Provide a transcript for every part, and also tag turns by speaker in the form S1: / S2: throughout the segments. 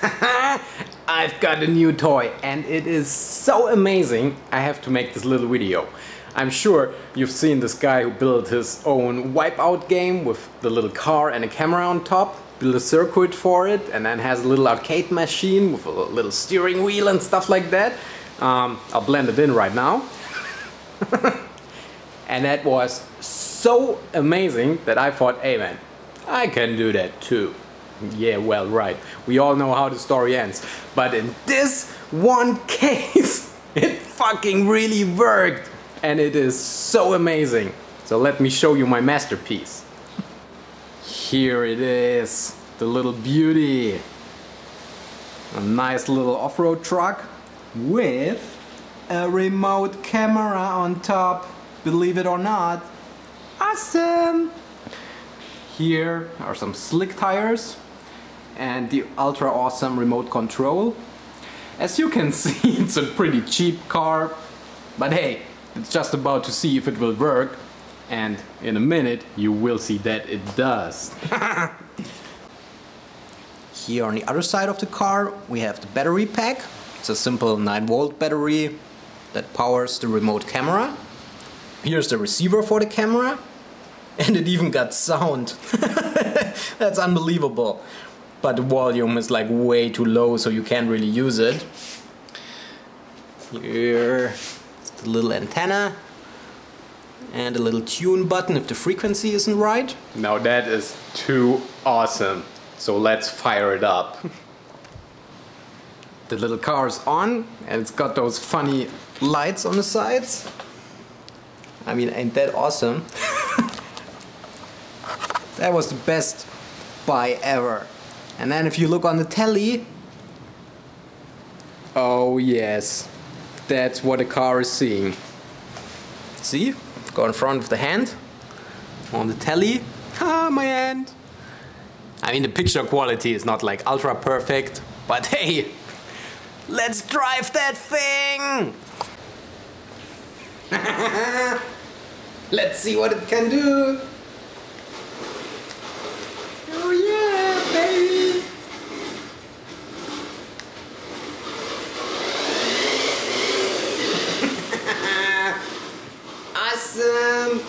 S1: I've got a new toy and it is so amazing. I have to make this little video. I'm sure you've seen this guy who built his own Wipeout game with the little car and a camera on top, built a circuit for it, and then has a little arcade machine with a little steering wheel and stuff like that. I'll blend it in right now. And that was so amazing that I thought, hey man, I can do that too. Yeah, well, right. We all know how the story ends. But in this one case, it fucking really worked. And it is so amazing. So let me show you my masterpiece. Here it is, the little beauty. A nice little off-road truck with a remote camera on top. Believe it or not. Awesome! Here are some slick tires and the ultra awesome remote control. As you can see, it's a pretty cheap car, but hey, it's just about to see if it will work, and in a minute you will see that it does. Here on the other side of the car we have the battery pack. It's a simple 9-volt battery that powers the remote camera. Here's the receiver for the camera, and it even got sound. That's unbelievable. But the volume is like way too low, so you can't really use it. Here is the little antenna and a little tune button if the frequency isn't right. Now that is too awesome. So let's fire it up. The little car is on and it's got those funny lights on the sides. I mean, ain't that awesome? That was the best buy ever. And then if you look on the telly, oh yes, that's what the car is seeing. See? Go in front of the hand on the telly. Ah, my hand. I mean, the picture quality is not like ultra perfect, but hey, let's drive that thing! Let's see what it can do. Oh yeah, baby! Awesome!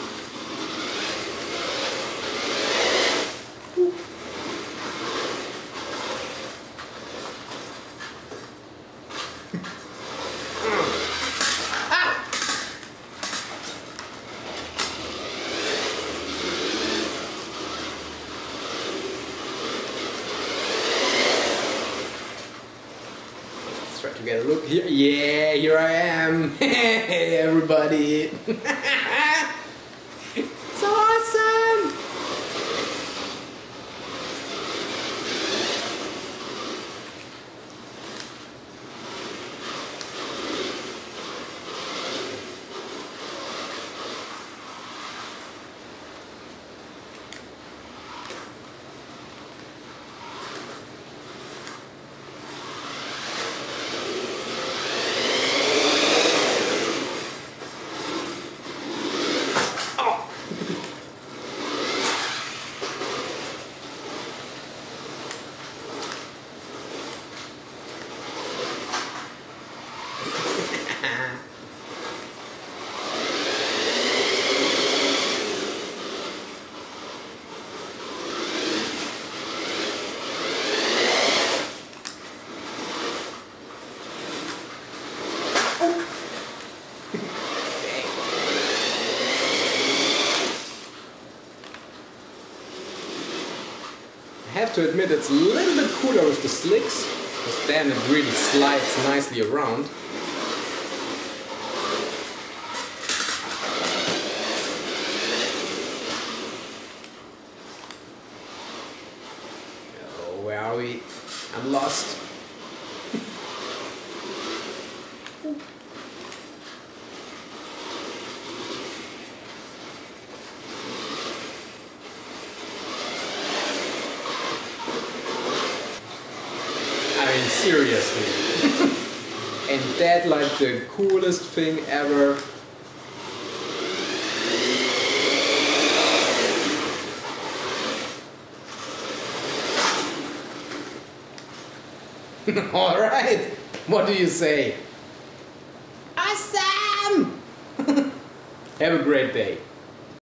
S1: Try to get a look here. Yeah, here I am. Hey, everybody. So awesome. I have to admit it's a little bit cooler with the slicks, because then it really slides nicely around. Oh, where are we? I'm lost. I mean, seriously. Ain't that like the coolest thing ever? Alright, what do you say? Awesome! Have a great day.